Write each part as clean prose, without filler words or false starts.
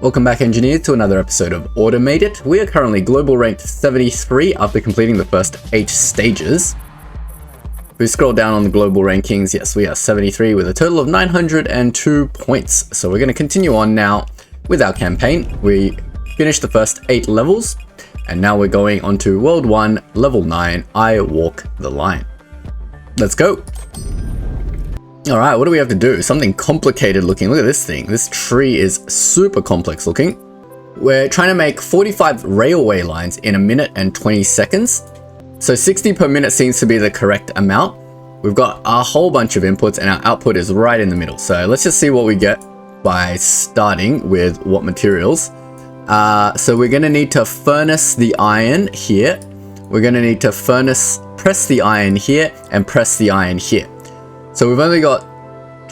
Welcome back, engineers, to another episode of Automated. We are currently global ranked 73 after completing the first 8 stages. If we scroll down on the global rankings, yes, we are 73 with a total of 902 points. So we're going to continue on now with our campaign. We finished the first 8 levels, and now we're going on to World 1, Level 9, I Walk the Line. Let's go! Alright, what do we have to do? Something complicated looking. Look at this thing. This tree is super complex looking. We're trying to make 45 railway lines in 1 minute and 20 seconds. So 60 per minute seems to be the correct amount. We've got a whole bunch of inputs and our output is right in the middle. So let's just see what we get by starting with what materials. So we're going to need to furnace the iron here. We're going to need to press the iron here and press the iron here. So we've only got,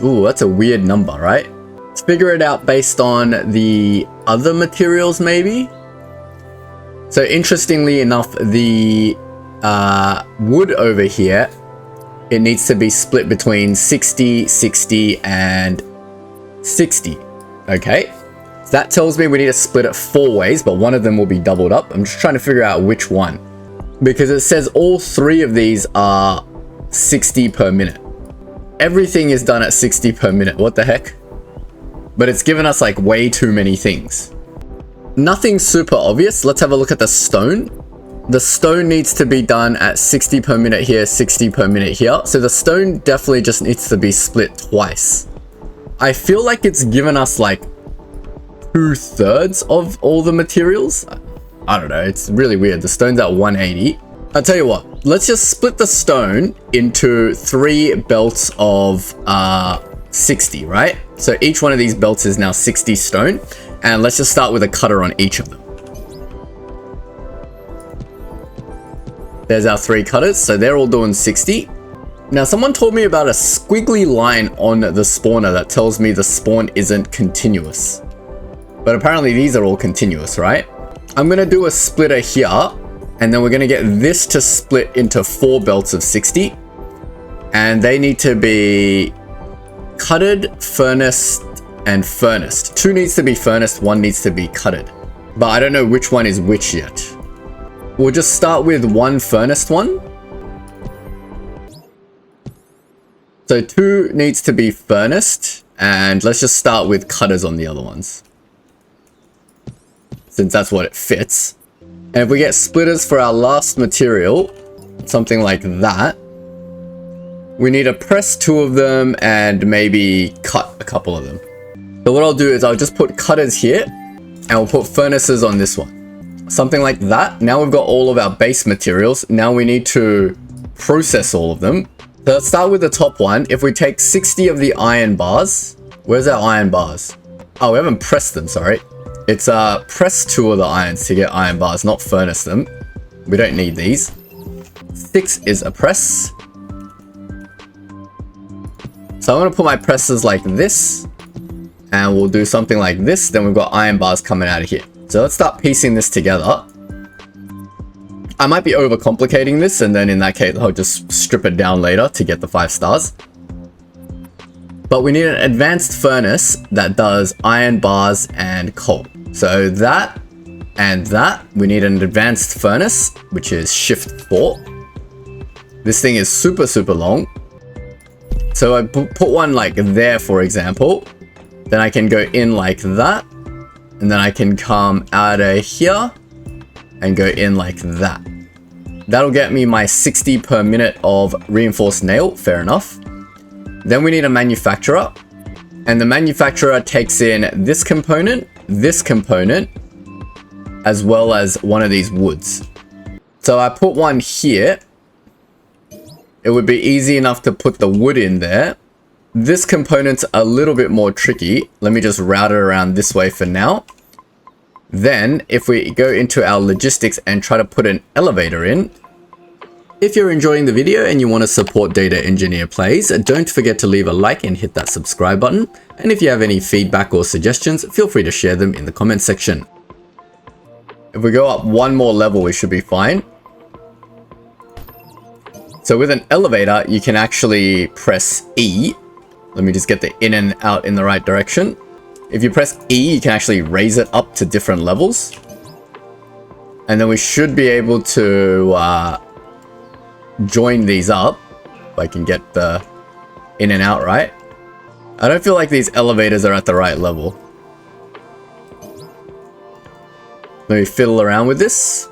ooh, that's a weird number, right? Let's figure it out based on the other materials, maybe. So interestingly enough, the wood over here, it needs to be split between 60, 60, and 60. Okay, so that tells me we need to split it 4 ways, but one of them will be doubled up. I'm just trying to figure out which one, because it says all 3 of these are 60 per minute. Everything is done at 60 per minute. What the heck? But it's given us like way too many things. Nothing super obvious. Let's have a look at the stone. The stone needs to be done at 60 per minute here, 60 per minute here. So the stone definitely just needs to be split twice. I feel like it's given us like 2/3 of all the materials. I don't know. It's really weird. The stone's at 180. I'll tell you what, let's just split the stone into 3 belts of 60, right? So each one of these belts is now 60 stone, and let's just start with a cutter on each of them. There's our 3 cutters, so they're all doing 60. Now, someone told me about a squiggly line on the spawner that tells me the spawn isn't continuous. But apparently these are all continuous, right? I'm gonna do a splitter here, and then we're going to get this to split into 4 belts of 60. And they need to be cutted, furnaced, and furnaced. 2 needs to be furnaced, 1 needs to be cutted. But I don't know which one is which yet. We'll just start with 1 furnaced one. So 2 needs to be furnaced. And let's just start with cutters on the other ones, since that's what it fits. And if we get splitters for our last material, something like that, we need to press 2 of them and maybe cut a couple of them. So what I'll do is I'll just put cutters here and we'll put furnaces on this one. Something like that. Now we've got all of our base materials. Now we need to process all of them. So let's start with the top one. If we take 60 of the iron bars, where's our iron bars? Oh, we haven't pressed them, sorry. It's press 2 of the irons to get iron bars, not furnace them. We don't need these. 6 is a press. So I'm going to put my presses like this, and we'll do something like this. Then we've got iron bars coming out of here. So let's start piecing this together. I might be overcomplicating this, and then in that case I'll just strip it down later to get the 5 stars. But we need an advanced furnace that does iron bars and coal. So that and that, we need an advanced furnace, which is shift 4. This thing is super, super long. So I put one like there, for example. Then I can go in like that. And then I can come out of here and go in like that. That'll get me my 60 per minute of reinforced nail. Fair enough. Then we need a manufacturer, and the manufacturer takes in this component, as well as one of these woods. So I put one here. It would be easy enough to put the wood in there. This component's a little bit more tricky. Let me just route it around this way for now. Then if we go into our logistics and try to put an elevator in, if you're enjoying the video and you want to support Data Engineer Plays, don't forget to leave a like and hit that subscribe button. And if you have any feedback or suggestions, feel free to share them in the comment section. If we go up 1 more level, we should be fine. So with an elevator, you can actually press E. Let me just get the in and out in the right direction. If you press E, you can actually raise it up to different levels. And then we should be able to join these up. If I can get the in and out right. I don't feel like these elevators are at the right level. Maybe fiddle around with this.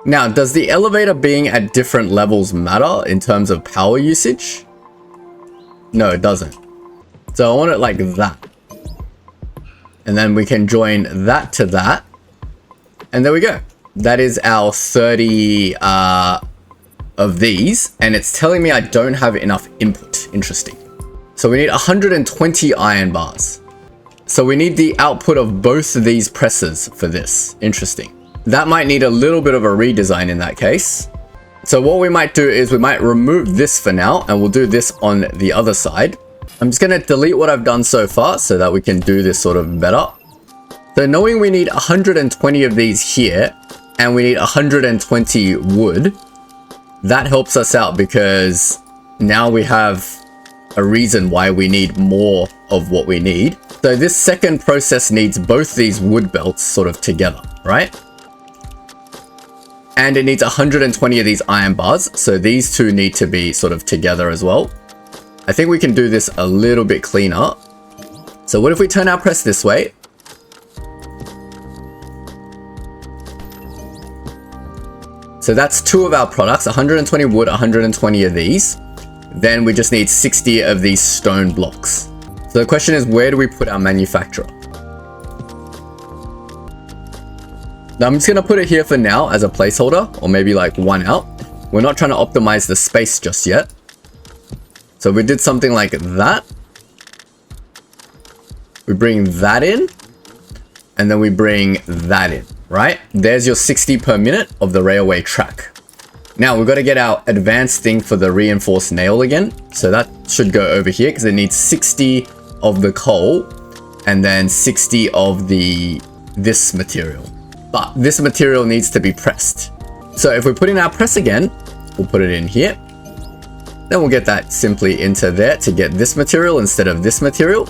Now, does the elevator being at different levels matter in terms of power usage? No, it doesn't. So I want it like that. And then we can join that to that. And there we go. That is our 30 of these. And it's telling me I don't have enough input. Interesting. So we need 120 iron bars. So we need the output of both of these presses for this. Interesting. That might need a little bit of a redesign in that case. So what we might do is we might remove this for now, and we'll do this on the other side. I'm just going to delete what I've done so far so that we can do this sort of better. So knowing we need 120 of these here, and we need 120 wood, that helps us out because now we have a reason why we need more of what we need. So this second process needs both these wood belts sort of together, right? And it needs 120 of these iron bars. So these two need to be sort of together as well. I think we can do this a little bit cleaner. So what if we turn our press this way? So that's two of our products, 120 wood, 120 of these. Then we just need 60 of these stone blocks. So the question is, where do we put our manufacturer? Now I'm just going to put it here for now as a placeholder, or maybe like one out. We're not trying to optimize the space just yet. So we did something like that. We bring that in, and then we bring that in, right? There's your 60 per minute of the railway track. Now we've got to get our advanced thing for the reinforced nail again. So that should go over here because it needs 60 of the coal and then 60 of this material. But this material needs to be pressed. So if we put in our press again, we'll put it in here. Then we'll get that simply into there to get this material instead of this material.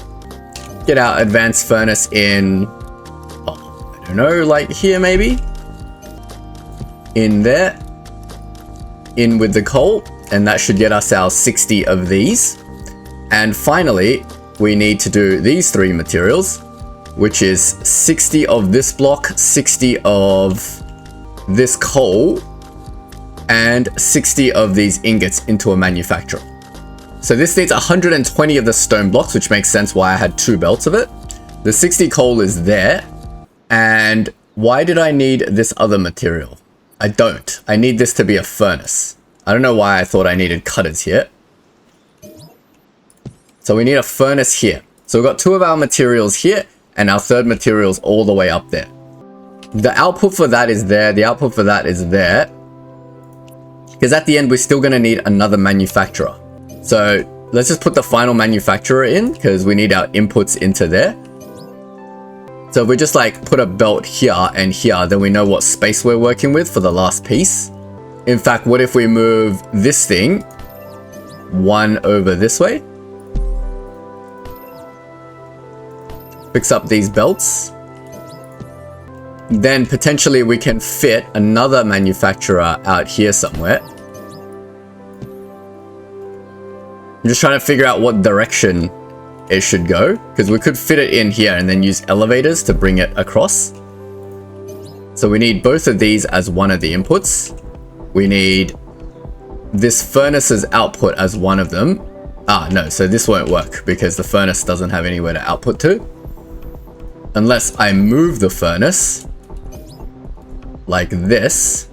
Get our advanced furnace in, I don't know, like here maybe. In there. In with the coal. And that should get us our 60 of these. And finally, we need to do these three materials, which is 60 of this block, 60 of this coal, and 60 of these ingots into a manufacturer. So this needs 120 of the stone blocks, which makes sense why I had two belts of it. The 60 coal is there. And why did I need this other material? I don't. I need this to be a furnace. I don't know why I thought I needed cutters here. So we need a furnace here. So we've got two of our materials here, and our third material is all the way up there. The output for that is there. The output for that is there. Because at the end, we're still going to need another manufacturer. So let's just put the final manufacturer in because we need our inputs into there. So if we just like put a belt here and here, then we know what space we're working with for the last piece. In fact, what if we move this thing one over this way? Fix up these belts. Then potentially we can fit another manufacturer out here somewhere. I'm just trying to figure out what direction it should go, because we could fit it in here and then use elevators to bring it across. So we need both of these as one of the inputs. We need this furnace's output as one of them. No, so this won't work because the furnace doesn't have anywhere to output to. Unless I move the furnace like this.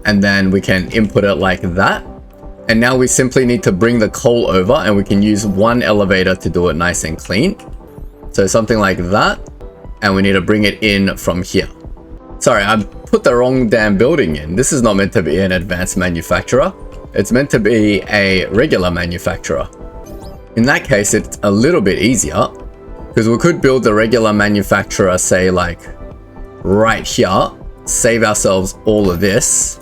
And then we can input it like that. And now we simply need to bring the coal over, and we can use one elevator to do it nice and clean. So something like that. And we need to bring it in from here. Sorry, I put the wrong damn building in. This is not meant to be an advanced manufacturer. It's meant to be a regular manufacturer. In that case, it's a little bit easier because we could build the regular manufacturer, say like right here, save ourselves all of this,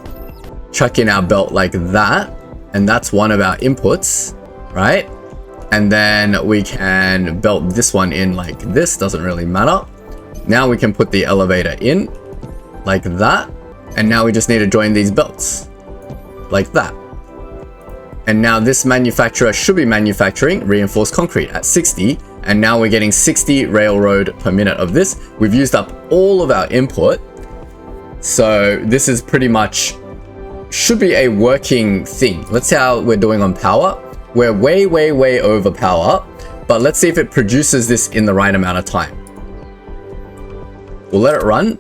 chuck in our belt like that. And that's one of our inputs, right? And then we can belt this one in like this, doesn't really matter. Now we can put the elevator in like that. And now we just need to join these belts like that. And now this manufacturer should be manufacturing reinforced concrete at 60. And now we're getting 60 railroad per minute of this. We've used up all of our input. So this is pretty much, should be a working thing. Let's see how we're doing on power. We're way, way, way over power. But let's see if it produces this in the right amount of time. We'll let it run.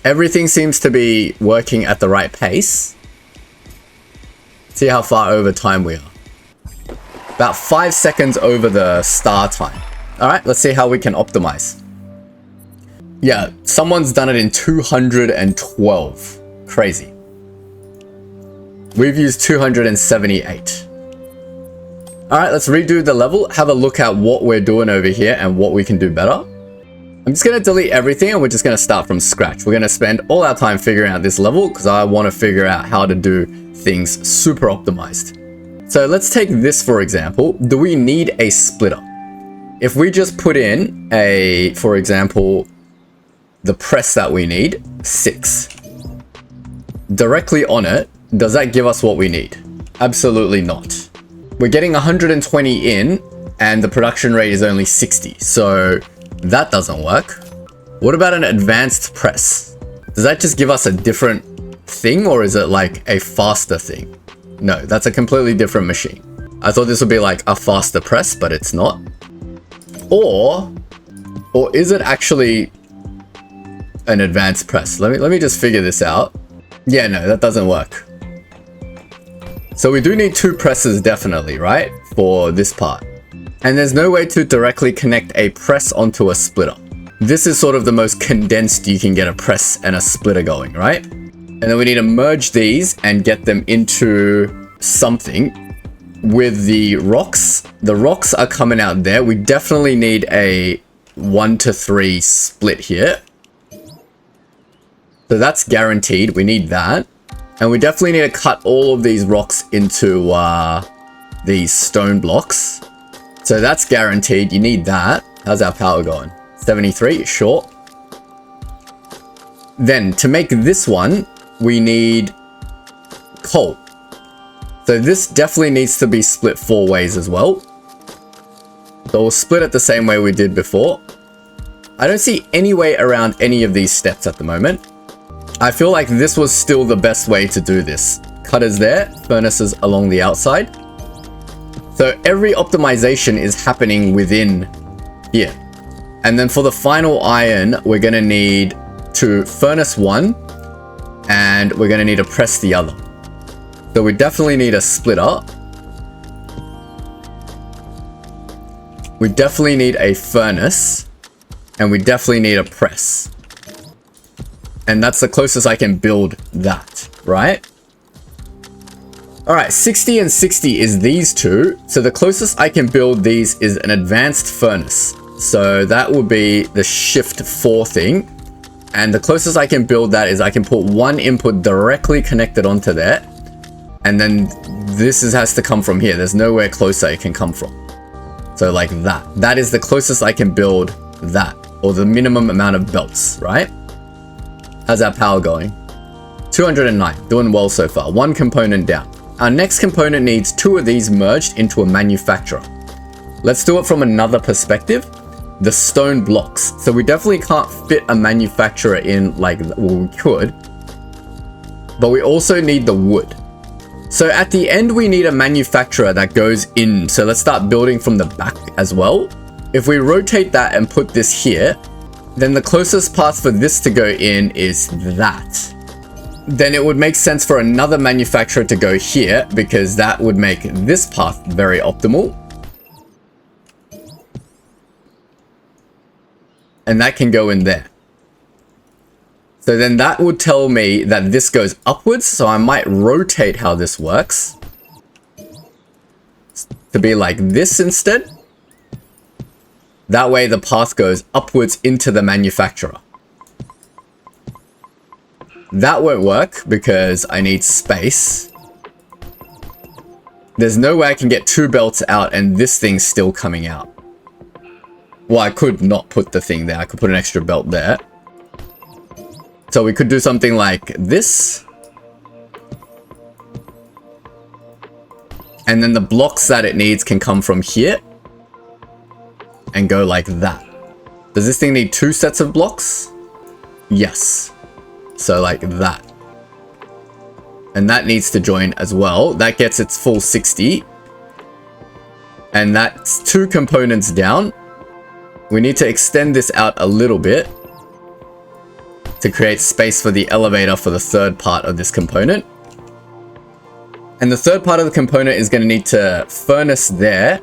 Everything seems to be working at the right pace. See how far over time we are. About 5 seconds over the start time. Alright, let's see how we can optimize. Yeah, someone's done it in 212. Crazy. We've used 278. Alright, let's redo the level. Have a look at what we're doing over here and what we can do better. I'm just going to delete everything and we're just going to start from scratch. We're going to spend all our time figuring out this level because I want to figure out how to do things super optimized. So let's take this for example. Do we need a splitter? If we just put in a, for example, the press that we need, 6. Directly on it, does that give us what we need? Absolutely not. We're getting 120 in and the production rate is only 60. So that doesn't work. What about an advanced press? Does that just give us a different thing or is it like a faster thing? No, that's a completely different machine. I thought this would be like a faster press, but it's not. Or is it actually an advanced press? Let me just figure this out. Yeah, no, that doesn't work. So we do need 2 presses definitely, right? For this part. And there's no way to directly connect a press onto a splitter. This is sort of the most condensed you can get a press and a splitter going, right? And then we need to merge these and get them into something with the rocks. The rocks are coming out there. We definitely need a 1-to-3 split here. So that's guaranteed. We need that. And we definitely need to cut all of these rocks into these stone blocks. So that's guaranteed. You need that. How's our power going? 73, sure. Then to make this one, we need coal. So this definitely needs to be split 4 ways as well. So we'll split it the same way we did before. I don't see any way around any of these steps at the moment. I feel like this was still the best way to do this. Cutters there, furnaces along the outside. So every optimization is happening within here. And then for the final iron, we're going to need to furnace 1 and we're going to need to press the other. So we definitely need a splitter. We definitely need a furnace and we definitely need a press. And that's the closest I can build that, right? Alright, 60 and 60 is these two. So the closest I can build these is an advanced furnace. So that would be the shift 4 thing. And the closest I can build that is I can put 1 input directly connected onto there. And then this has to come from here. There's nowhere closer it can come from. So like that. That is the closest I can build that. Or the minimum amount of belts, right? How's our power going? 209. Doing well so far. 1 component down. Our next component needs 2 of these merged into a manufacturer. Let's do it from another perspective. The stone blocks. So we definitely can't fit a manufacturer in like, well, we could. But we also need the wood. So at the end, we need a manufacturer that goes in. So let's start building from the back as well. If we rotate that and put this here, then the closest path for this to go in is that. Then it would make sense for another manufacturer to go here because that would make this path very optimal. And that can go in there. So then that would tell me that this goes upwards. So I might rotate how this works to be like this instead. That way the path goes upwards into the manufacturer. That won't work because I need space. There's no way I can get 2 belts out and this thing's still coming out. Well, I could not put the thing there. I could put an extra belt there. So we could do something like this. And then the blocks that it needs can come from here. And go like that. Does this thing need 2 sets of blocks? Yes. So like that. And that needs to join as well. That gets its full 60. And that's 2 components down. We need to extend this out a little bit to create space for the elevator for the 3rd part of this component. And the 3rd part of the component is going to need to furnace there.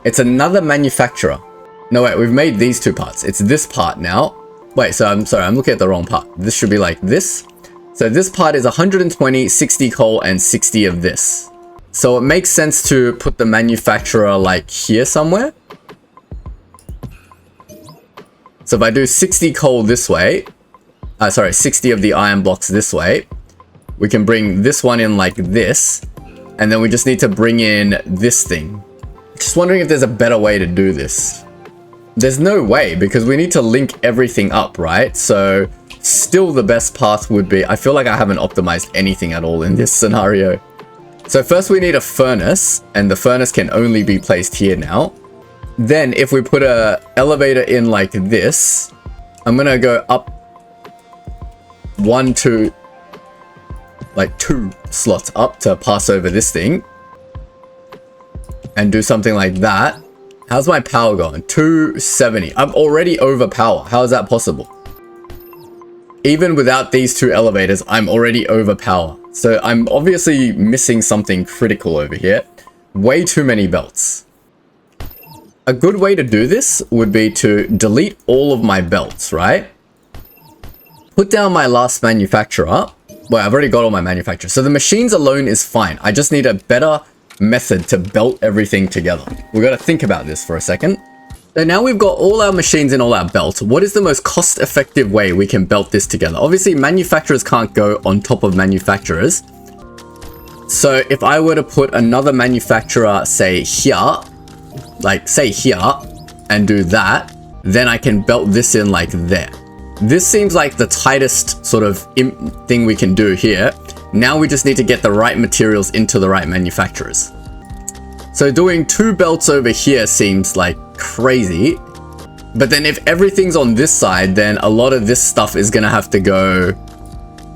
It's another manufacturer. No, wait, we've made these 2 parts. It's this part now. Wait, so I'm sorry, I'm looking at the wrong part. This should be like this. So this part is 120, 60 coal, and 60 of this. So it makes sense to put the manufacturer like here somewhere. So if I do 60 coal this way, 60 of the iron blocks this way, we can bring this one in like this. And then we just need to bring in this thing. Just wondering if there's a better way to do this. There's no way because we need to link everything up, right? So still the best path would be, I feel like I haven't optimized anything at all in this scenario. So first we need a furnace, and the furnace can only be placed here now. Then if we put a elevator in like this, I'm gonna go up 1, 2, like 2 slots up to pass over this thing. And do something like that. How's my power going? 270. I'm already over power. How is that possible? Even without these 2 elevators, I'm already over power. So I'm obviously missing something critical over here. Way too many belts. A good way to do this would be to delete all of my belts, right? Put down my last manufacturer. Well, I've already got all my manufacturers. So the machines alone is fine. I just need a better method to belt everything together. We've got to think about this for a second. So now we've got all our machines and all our belts. What is the most cost-effective way we can belt this together? Obviously, manufacturers can't go on top of manufacturers. So if I were to put another manufacturer, say here, like say here, and do that, then I can belt this in like there. This seems like the tightest sort of thing we can do here. Now we just need to get the right materials into the right manufacturers. So doing 2 belts over here seems like crazy. But then if everything's on this side, then a lot of this stuff is gonna have to go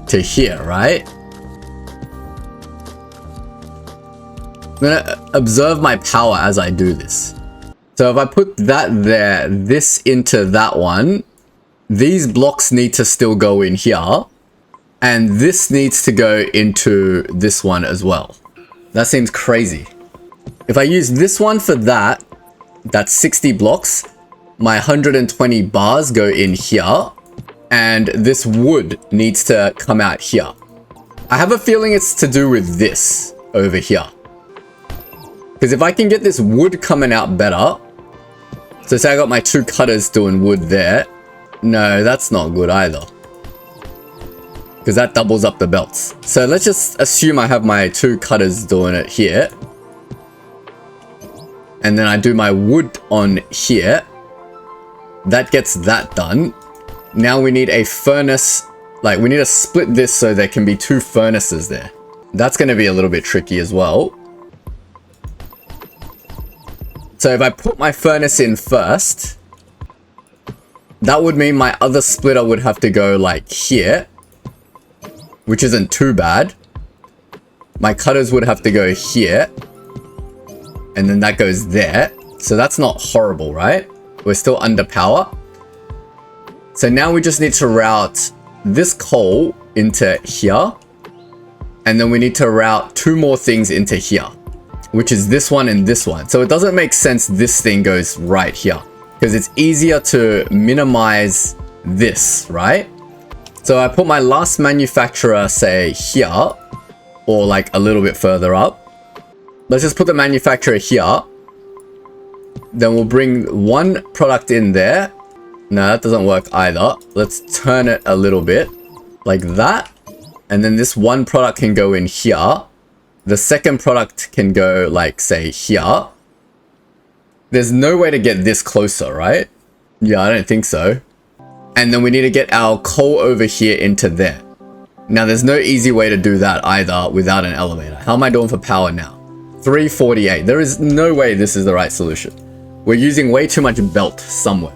to here, right? I'm gonna observe my power as I do this. So if I put that there, this into that one, these blocks need to still go in here. And this needs to go into this one as well. That seems crazy. If I use this one for that, that's 60 blocks. My 120 bars go in here. And this wood needs to come out here. I have a feeling it's to do with this over here. Because if I can get this wood coming out better. So say I got my 2 cutters doing wood there. No, that's not good either. Because that doubles up the belts. So let's just assume I have my 2 cutters doing it here. And then I do my wood on here. That gets that done. Now we need a furnace. Like we need to split this so there can be 2 furnaces there. That's going to be a little bit tricky as well. So if I put my furnace in first, that would mean my other splitter would have to go like here. Which isn't too bad. My cutters would have to go here. And then that goes there. So that's not horrible, right? We're still under power. So now we just need to route this coal into here. And then we need to route 2 more things into here. Which is this one and this one. So it doesn't make sense this thing goes right here. Because it's easier to minimize this, right? So I put my last manufacturer, say, here. Or like a little bit further up. Let's just put the manufacturer here. Then we'll bring 1 product in there. No, that doesn't work either. Let's turn it a little bit. like that. And then this one product can go in here. The second product can go like, say, here. There's no way to get this closer, right? Yeah, I don't think so. And then we need to get our coal over here into there. Now, there's no easy way to do that either without an elevator. How am I doing for power now? 348. There is no way this is the right solution. We're using way too much belt somewhere.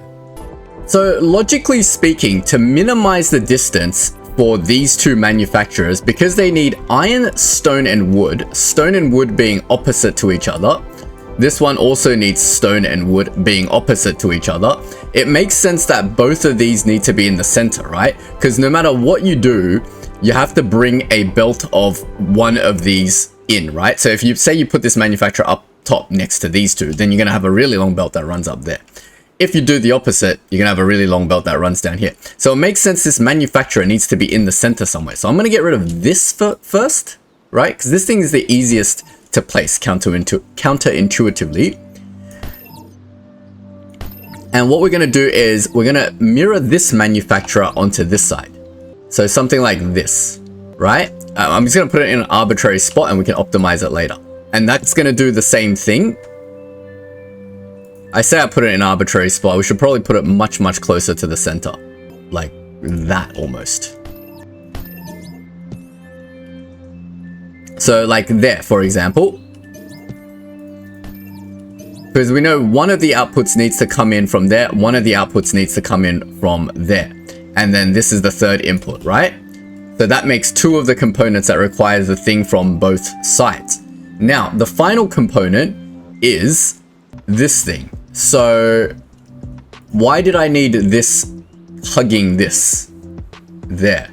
So logically speaking, to minimize the distance for these two manufacturers, because they need iron, stone, and wood being opposite to each other, this one also needs stone and wood being opposite to each other, it makes sense that both of these need to be in the center, right? Because no matter what you do, you have to bring a belt of one of these in, right? So if you say you put this manufacturer up top next to these two, then you're going to have a really long belt that runs up there. If you do the opposite, you're going to have a really long belt that runs down here. So it makes sense this manufacturer needs to be in the center somewhere. So I'm going to get rid of this first, right? Because this thing is the easiest to place counterintuitively. And what we're going to do is we're going to mirror this manufacturer onto this side. So something like this, right? I'm just going to put it in an arbitrary spot and we can optimize it later. And that's going to do the same thing. I say I put it in an arbitrary spot. We should probably put it much, much closer to the center. Like that almost. So like there, for example. Because we know one of the outputs needs to come in from there. One of the outputs needs to come in from there. And then this is the third input, right? So that makes two of the components that requires the thing from both sides. Now, the final component is this thing. So why did I need this hugging this there?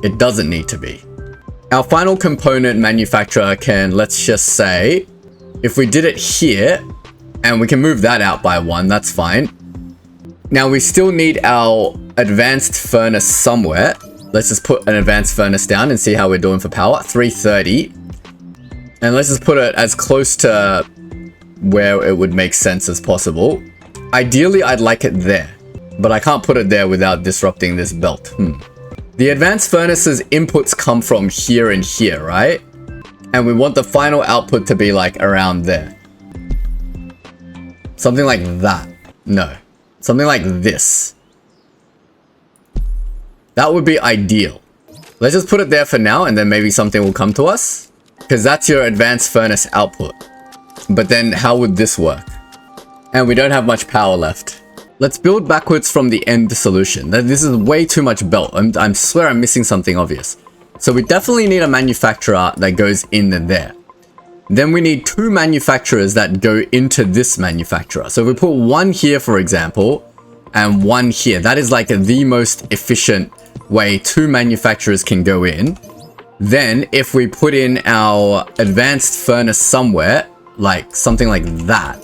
It doesn't need to be. Our final component manufacturer can, let's just say, if we did it here, and we can move that out by one, that's fine. Now we still need our advanced furnace somewhere. Let's just put an advanced furnace down and see how we're doing for power. 330. And let's just put it as close to where it would make sense as possible. Ideally, I'd like it there, but I can't put it there without disrupting this belt. The advanced furnace's inputs come from here and here, right? And we want the final output to be like around there. Something like that. No. Something like this. That would be ideal. Let's just put it there for now and then maybe something will come to us. Because that's your advanced furnace output. But then how would this work? And we don't have much power left. Let's build backwards from the end solution. This is way too much belt. I swear I'm missing something obvious. So we definitely need a manufacturer that goes in there. Then we need two manufacturers that go into this manufacturer. So if we put one here, for example, and one here, that is like the most efficient way two manufacturers can go in. Then if we put in our advanced furnace somewhere, like something like that,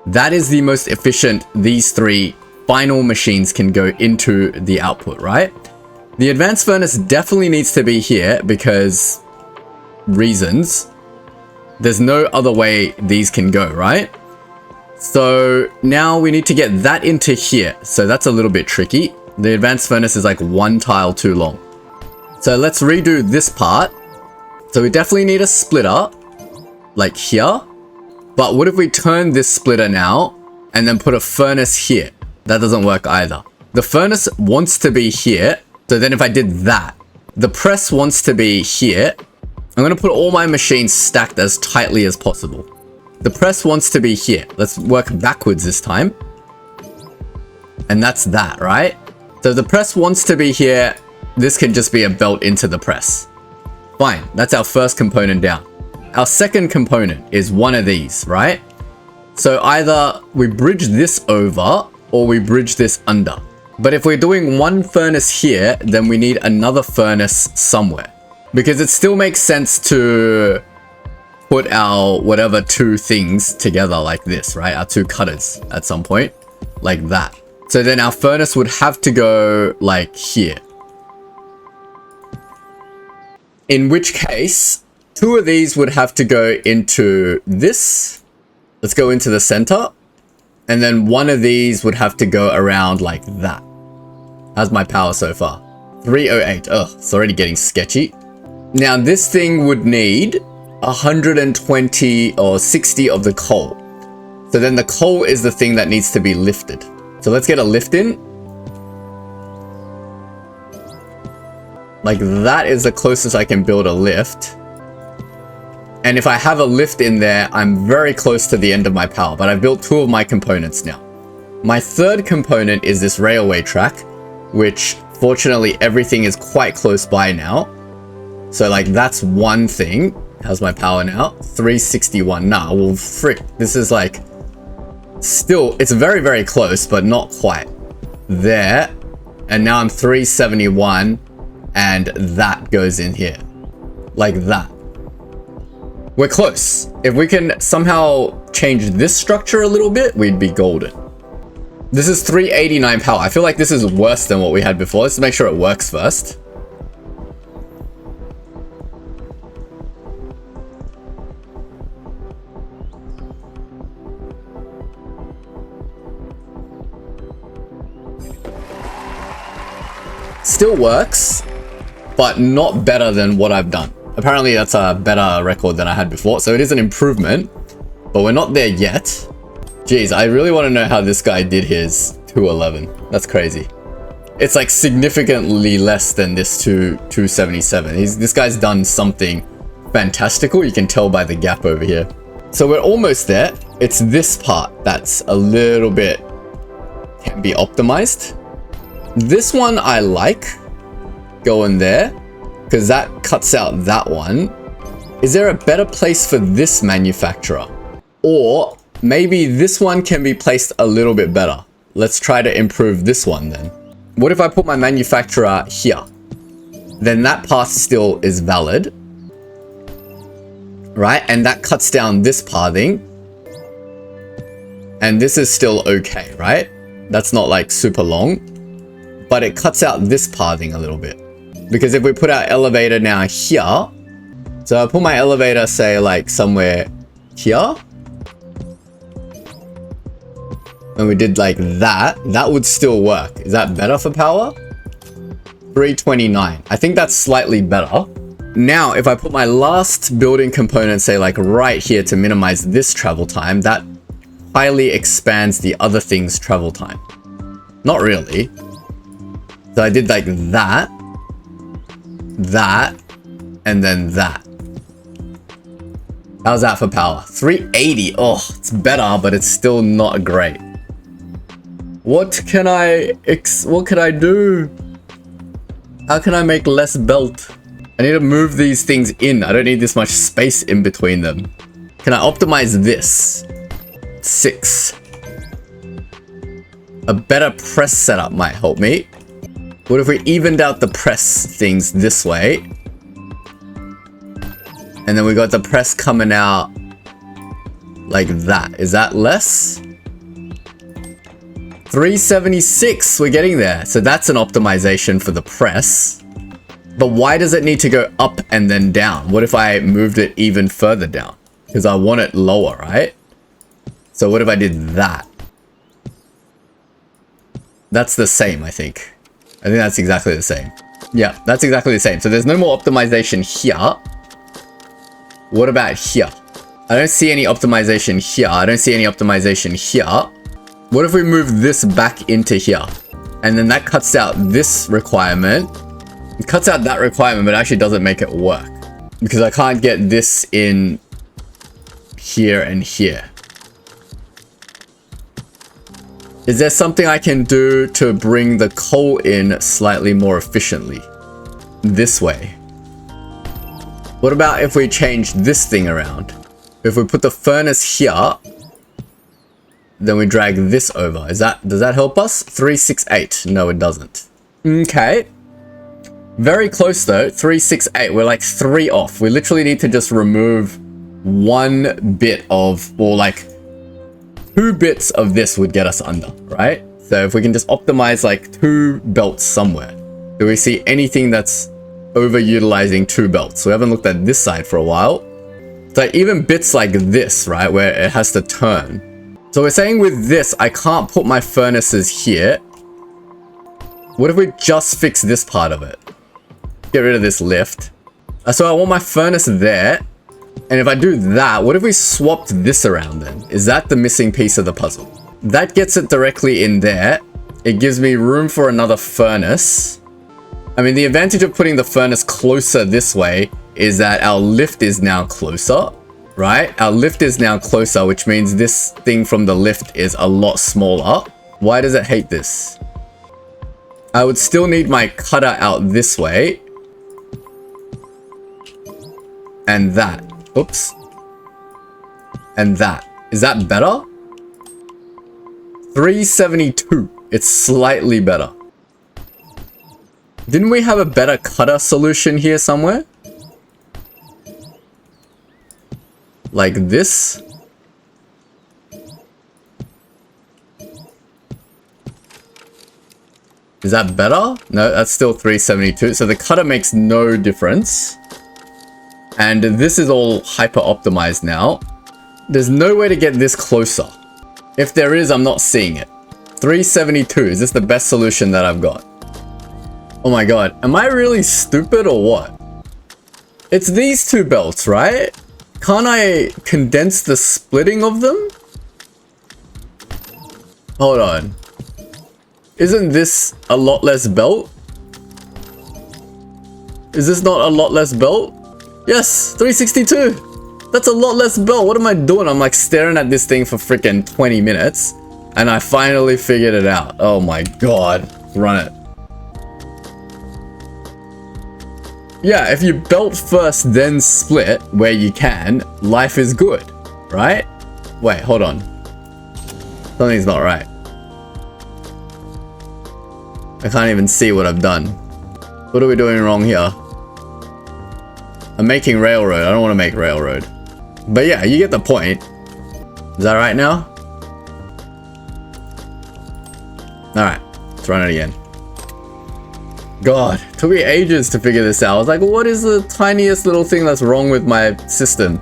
that is the most efficient these three final machines can go into the output, right? The advanced furnace definitely needs to be here because reasons. There's no other way these can go, right? So now we need to get that into here. So that's a little bit tricky. The advanced furnace is like one tile too long. So let's redo this part. So we definitely need a splitter like here. But what if we turn this splitter now and then put a furnace here? That doesn't work either. The furnace wants to be here. So then if I did that, the press wants to be here. I'm going to put all my machines stacked as tightly as possible. The press wants to be here. Let's work backwards this time. And that's that, right? So the press wants to be here. This can just be a belt into the press. Fine. That's our first component down. Our second component is one of these, right? So either we bridge this over or we bridge this under. But if we're doing one furnace here, then we need another furnace somewhere. Because it still makes sense to put our whatever two things together like this, right? Our two cutters at some point, like that. So then our furnace would have to go like here. In which case, two of these would have to go into this. Let's go into the center. And then one of these would have to go around like that. How's my power so far? 308. Oh, it's already getting sketchy. Now this thing would need 120 or 60 of the coal. So then the coal is the thing that needs to be lifted. So let's get a lift in. Like that is the closest I can build a lift. And if I have a lift in there, I'm very close to the end of my power, but I've built 2 of my components now. My third component is this railway track, which fortunately everything is quite close by now. So like that's one thing. How's my power now? 361. Nah, well frick. This is like still, it's very, very close, but not quite. There. And now I'm 371 and that goes in here. Like that. We're close. If we can somehow change this structure a little bit, we'd be golden. This is 389 power. I feel like this is worse than what we had before. Let's make sure it works first. Still works, but not better than what I've done. Apparently that's a better record than I had before, so it is an improvement, but we're not there yet. Jeez, I really want to know how this guy did his 211. That's crazy. It's like significantly less than this 277. This guy's done something fantastical. You can tell by the gap over here. So we're almost there. It's this part that's a little bit can be optimized. This one I like going there because that cuts out that one. Is there a better place for this manufacturer? Or maybe this one can be placed a little bit better. Let's try to improve this one then. What if I put my manufacturer here? Then that path still is valid, right? And that cuts down this pathing. And this is still okay, right? That's not like super long. But it cuts out this pathing a little bit. Because if we put our elevator now here, so I put my elevator, say like somewhere here, and we did like that, that would still work. Is that better for power? 329. I think that's slightly better. Now, if I put my last building component, say like right here to minimize this travel time, that highly expands the other thing's travel time. Not really. So I did like that, and then that. How's that for power? 380. Oh, it's better, but it's still not great. What can I do? How can I make less belt? I need to move these things in. I don't need this much space in between them. Can I optimize this? 6. A better press setup might help me. What if we evened out the press things this way? And then we got the press coming out like that. Is that less? 376, we're getting there. So that's an optimization for the press. But why does it need to go up and then down? What if I moved it even further down? Because I want it lower, right? So what if I did that? That's the same, I think. I think that's exactly the same. Yeah, that's exactly the same. So there's no more optimization here. What about here? I don't see any optimization here. I don't see any optimization here. What if we move this back into here? And then that cuts out this requirement. It cuts out that requirement, but actually doesn't make it work. Because I can't get this in here and here. Is there something I can do to bring the coal in slightly more efficiently? This way. What about if we change this thing around? If we put the furnace here, then we drag this over. Does that help us? 368. No, it doesn't. Okay. Very close though. 368. We're like 3 off. We literally need to just remove 1 bit of, or like 2 bits of this would get us under, right? So if we can just optimize like 2 belts somewhere. Do we see anything that's overutilizing 2 belts? We haven't looked at this side for a while. So even bits like this, right, where it has to turn. So we're saying with this, I can't put my furnaces here. What if we just fix this part of it? Get rid of this lift. So I want my furnace there. And if I do that, what if we swapped this around then? Is that the missing piece of the puzzle? That gets it directly in there. It gives me room for another furnace. I mean, the advantage of putting the furnace closer this way is that our lift is now closer, right? Our lift is now closer, which means this thing from the lift is a lot smaller. Why does it hate this? I would still need my cutter out this way. And that. Oops. And that. Is that better? 372. It's slightly better. Didn't we have a better cutter solution here somewhere? Like this? Is that better? No, that's still 372. So the cutter makes no difference. And this is all hyper optimized now. There's no way to get this closer. If there is, I'm not seeing it. 372. Is this the best solution that I've got? Oh my god. Am I really stupid or what? It's these two belts, right? Can't I condense the splitting of them? Hold on. Isn't this a lot less belt? Is this not a lot less belt? Yes, 362. That's a lot less belt. What am I doing? I'm like staring at this thing for freaking 20 minutes. And I finally figured it out. Oh my god. Run it. Yeah, if you belt first, then split where you can, life is good, right? Wait, hold on. Something's not right. I can't even see what I've done. What are we doing wrong here? I'm making railroad. I don't want to make railroad. But yeah, you get the point. Is that right now? Alright, let's run it again. God, it took me ages to figure this out. I was like, what is the tiniest little thing that's wrong with my system?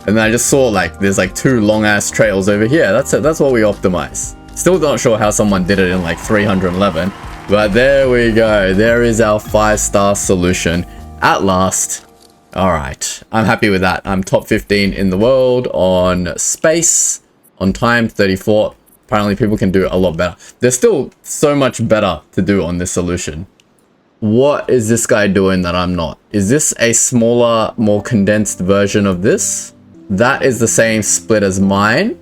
And then I just saw like, there's like two long ass trails over here. That's it. That's what we optimize. Still not sure how someone did it in like 311. But there we go. There is our 5-star solution at last. All right. I'm happy with that. I'm top 15 in the world on space, on time 34. Apparently people can do a lot better. There's still so much better to do on this solution. What is this guy doing that I'm not? Is this a smaller, more condensed version of this? That is the same split as mine.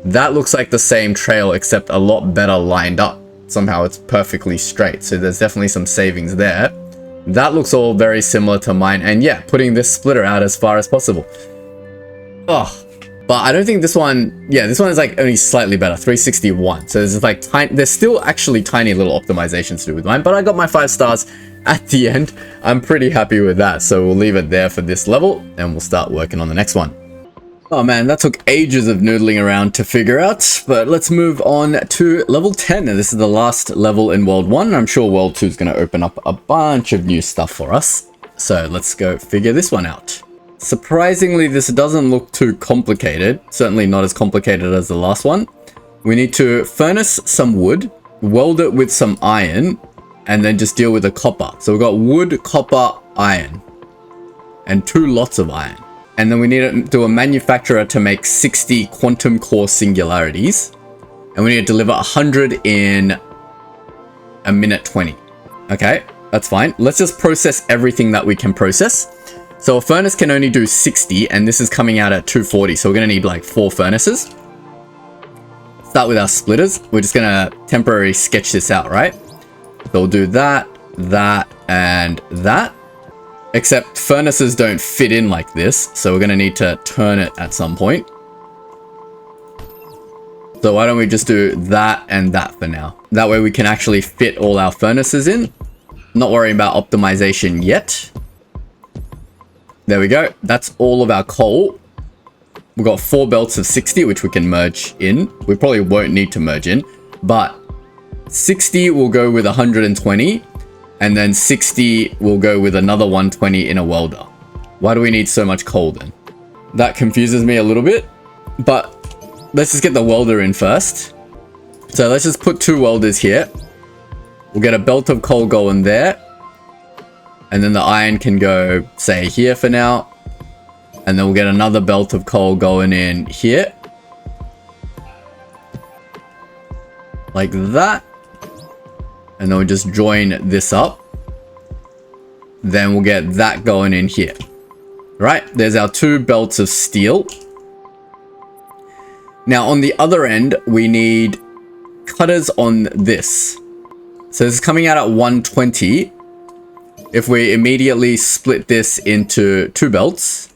That looks like the same trail, except a lot better lined up. Somehow it's perfectly straight. So there's definitely some savings there. That looks all very similar to mine. And yeah, putting this splitter out as far as possible. Oh, but I don't think this one, yeah, this one is like only slightly better, 361. So there's like there's still actually tiny little optimizations to do with mine, but I got my 5 stars at the end. I'm pretty happy with that. So we'll leave it there for this level and we'll start working on the next one. Oh man, that took ages of noodling around to figure out, but let's move on to level 10. And this is the last level in World 1. I'm sure World 2 is going to open up a bunch of new stuff for us. So let's go figure this one out. Surprisingly, this doesn't look too complicated. Certainly not as complicated as the last one. We need to furnace some wood, weld it with some iron, and then just deal with the copper. So we've got wood, copper, iron, and 2 lots of iron. And then we need to do a manufacturer to make 60 quantum core singularities. And we need to deliver 100 in a minute 20. Okay, that's fine. Let's just process everything that we can process. So a furnace can only do 60, and this is coming out at 240. So we're going to need like 4 furnaces. Start with our splitters. We're just going to temporarily sketch this out, right? So we'll do that, that, and that. Except furnaces don't fit in like this, so we're going to need to turn it at some point. So why don't we just do that and that for now? That way we can actually fit all our furnaces in. Not worrying about optimization yet. There we go. That's all of our coal. We've got 4 belts of 60, which we can merge in. We probably won't need to merge in, but 60 will go with 120. And then 60 will go with another 120 in a welder. Why do we need so much coal then? That confuses me a little bit, but let's just get the welder in first. So let's just put 2 welders here. We'll get a belt of coal going there. And then the iron can go, say, here for now. And then we'll get another belt of coal going in here. Like that. And then we'll just join this up. Then we'll get that going in here. Right, there's our 2 belts of steel. Now on the other end, we need cutters on this. So this is coming out at 120. If we immediately split this into 2 belts,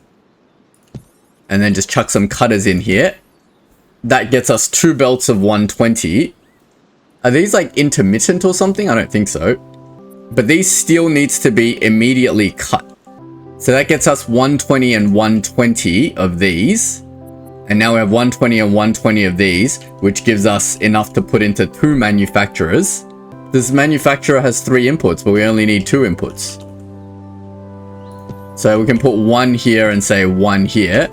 and then just chuck some cutters in here, that gets us 2 belts of 120. Are these like intermittent or something? I don't think so. But these steel needs to be immediately cut. So that gets us 120 and 120 of these. And now we have 120 and 120 of these, which gives us enough to put into 2 manufacturers. This manufacturer has 3 inputs, but we only need 2 inputs. So we can put 1 here and say 1 here.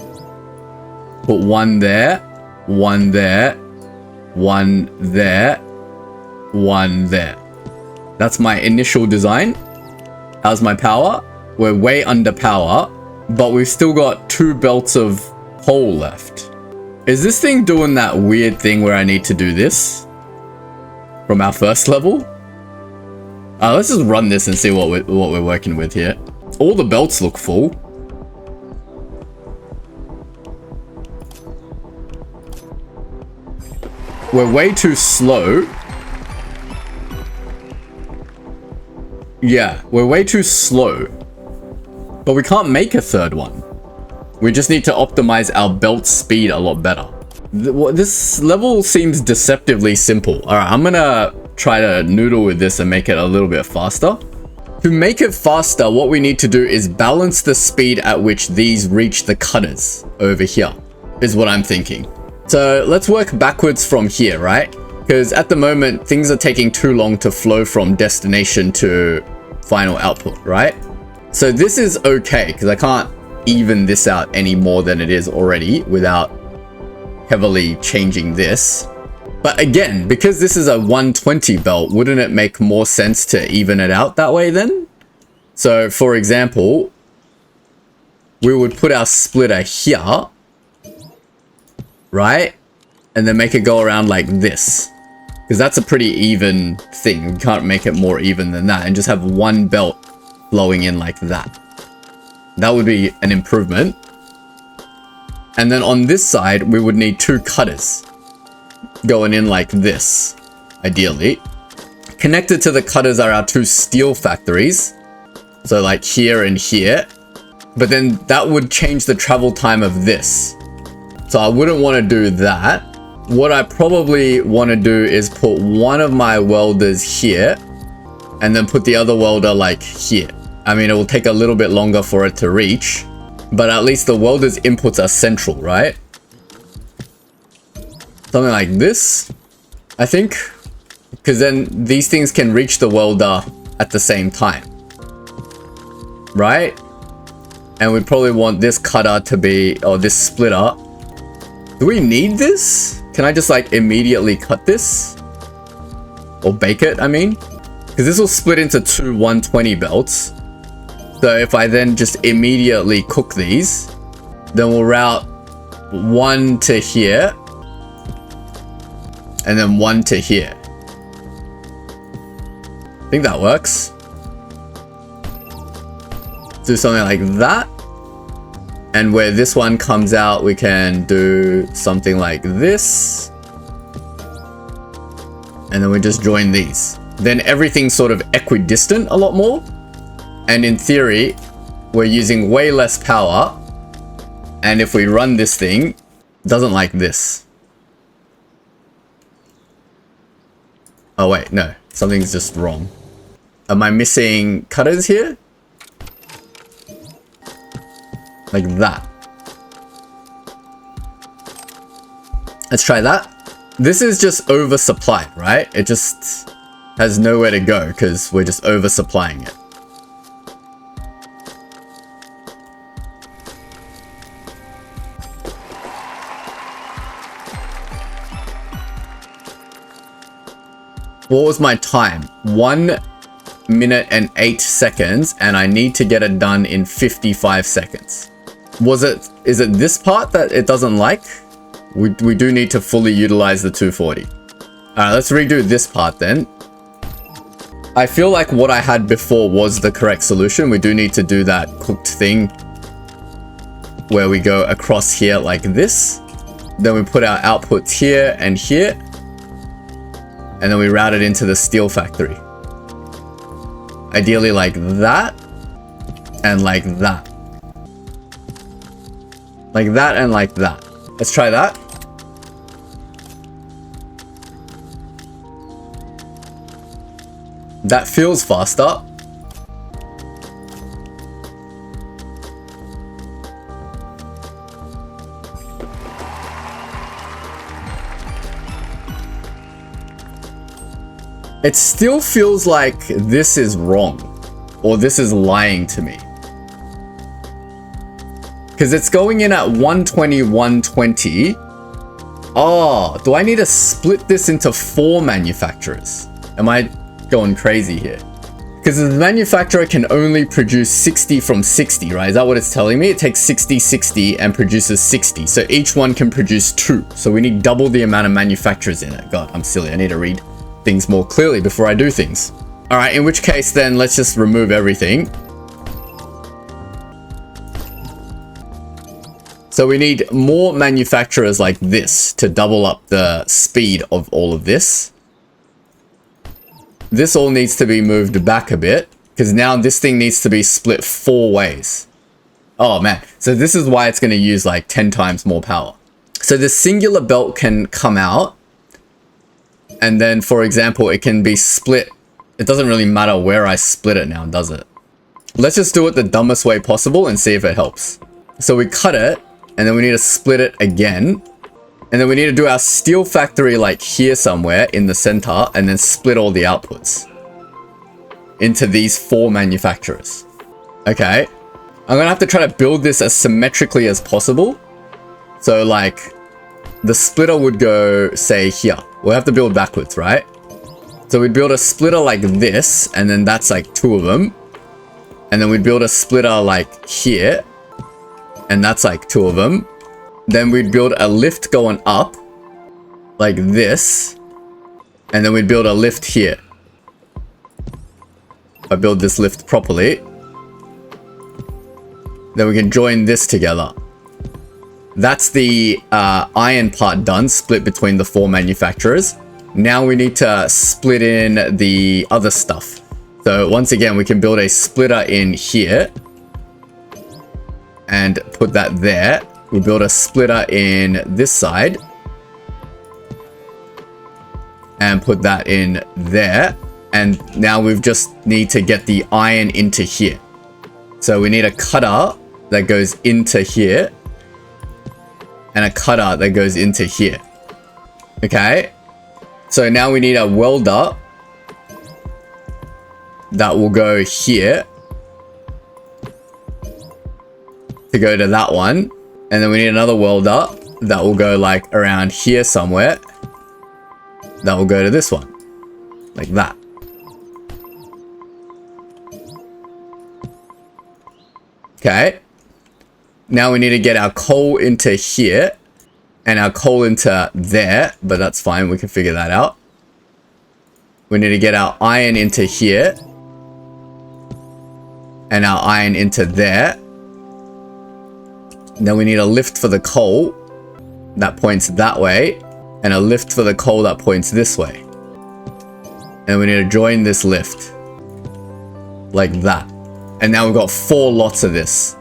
Put 1 there, 1 there, 1 there, 1 there. That's my initial design. How's my power? We're way under power, but we've still got 2 belts of coal left. Is this thing doing that weird thing where I need to do this from our first level? Let's just run this and see what we're working with here. All the belts look full. We're way too slow. Yeah, we're way too slow. But we can't make a 3rd one. We just need to optimize our belt speed a lot better. This level seems deceptively simple. Alright, I'm gonna try to noodle with this and make it a little bit faster. To make it faster, what we need to do is balance the speed at which these reach the cutters over here, is what I'm thinking. So let's work backwards from here, right? Because at the moment, things are taking too long to flow from destination to final output, right? So this is okay, because I can't even this out any more than it is already without heavily changing this. But again, because this is a 120 belt, wouldn't it make more sense to even it out that way then? So for example, we would put our splitter here, right? And then make it go around like this. Because that's a pretty even thing. We can't make it more even than that. And just have 1 belt flowing in like that. That would be an improvement. And then on this side, we would need 2 cutters going in like this, ideally. Connected to the cutters are our 2 steel factories. So like here and here. But then that would change the travel time of this. So I wouldn't want to do that. What I probably want to do is put one of my welders here and then put the other welder like here. I mean, it will take a little bit longer for it to reach, but at least the welder's inputs are central, right? Something like this, I think, because then these things can reach the welder at the same time, right? And we probably want this cutter to be, or this splitter. Do we need this? Can I just like immediately cut this? Or bake it, I mean? Because this will split into 2 120 belts. So if I then just immediately cook these, then we'll route 1 to here. And then 1 to here. I think that works. Do something like that. And where this one comes out, we can do something like this. And then we just join these. Then everything's sort of equidistant a lot more. And in theory, we're using way less power. And if we run this thing, it doesn't like this. Oh wait, no. Something's just wrong. Am I missing cutters here? Like that. Let's try that. This is just oversupplied, right? It just has nowhere to go because we're just oversupplying it. What was my time? 1 minute and 8 seconds, and I need to get it done in 55 seconds. Is it this part that it doesn't like? We do need to fully utilize the 240. Alright, let's redo this part then. I feel like what I had before was the correct solution. We do need to do that cooked thing where we go across here like this. Then we put our outputs here and here. And then we route it into the steel factory. Ideally like that. And like that. Like that and like that. Let's try that. That feels faster. It still feels like this is wrong, or this is lying to me. Because it's going in at 120, 120. Oh, do I need to split this into 4 manufacturers? Am I going crazy here? Because the manufacturer can only produce 60 from 60, right? Is that what it's telling me? It takes 60, 60 and produces 60. So each one can produce 2. So we need double the amount of manufacturers in it. God, I'm silly. I need to read things more clearly before I do things. All right, in which case then let's just remove everything. So we need more manufacturers like this to double up the speed of all of this. This all needs to be moved back a bit because now this thing needs to be split 4 ways. Oh man, so this is why it's going to use like 10 times more power. So the singular belt can come out. And then, for example, it can be split. It doesn't really matter where I split it now, does it? Let's just do it the dumbest way possible and see if it helps. So we cut it, and then we need to split it again. And then we need to do our steel factory like here somewhere in the center, and then split all the outputs into these 4 manufacturers. Okay. I'm gonna have to try to build this as symmetrically as possible. So like, the splitter would go, say, here. We'll have to build backwards, right? So we'd build a splitter like this, and then that's like 2 of them. And then we'd build a splitter like here, and that's like 2 of them. Then we'd build a lift going up, like this. And then we'd build a lift here. If I build this lift properly, then we can join this together. That's the iron part done, split between the 4 manufacturers. Now we need to split in the other stuff. So once again, we can build a splitter in here and put that there. We build a splitter in this side and put that in there. And now we've just need to get the iron into here. So we need a cutter that goes into here. And a cutter that goes into here. Okay. So now we need a welder that will go here to go to that one. And then we need another welder that will go like around here somewhere. That will go to this one. Like that. Okay. Now we need to get our coal into here and our coal into there, but that's fine. We can figure that out. We need to get our iron into here and our iron into there. Then we need a lift for the coal that points that way and a lift for the coal that points this way. And we need to join this lift like that. And now we've got 4 lots of this.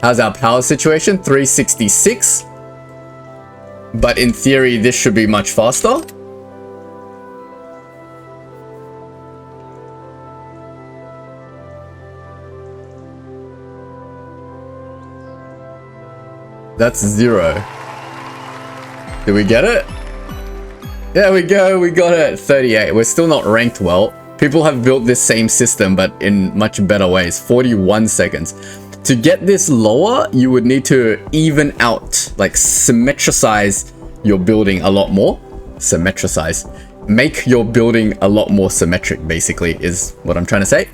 How's our power situation? 366. But in theory, this should be much faster. That's 0. Did we get it? There we go, we got it. 38. We're still not ranked well. People have built this same system, but in much better ways. 41 seconds. To get this lower, you would need to even out, like symmetricize your building a lot more. Symmetricize. make your building a lot more symmetric, basically, is what I'm trying to say.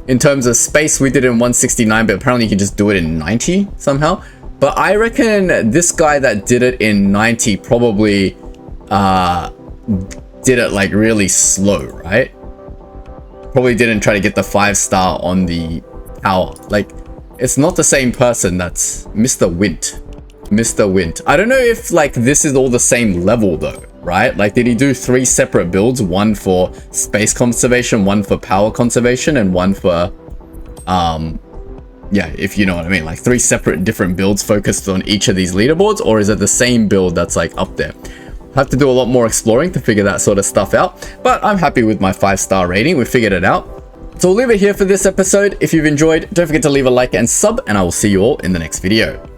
In terms of space, we did it in 169, but apparently you can just do it in 90 somehow. But I reckon this guy that did it in 90 probably did it like really slow, right? Probably didn't try to get the 5-star on the tower. Like, it's not the same person. That's Mr. Wint. Mr. Wint. I don't know if like this is all the same level though, right? Like, did he do 3 separate builds? One for space conservation, one for power conservation, and one for yeah, if you know what I mean, like 3 separate different builds focused on each of these leaderboards, or is it the same build that's like up there? Have to do a lot more exploring to figure that sort of stuff out, but I'm happy with my 5-star rating. We figured it out. So we'll leave it here for this episode. If you've enjoyed, don't forget to leave a like and sub, and I will see you all in the next video.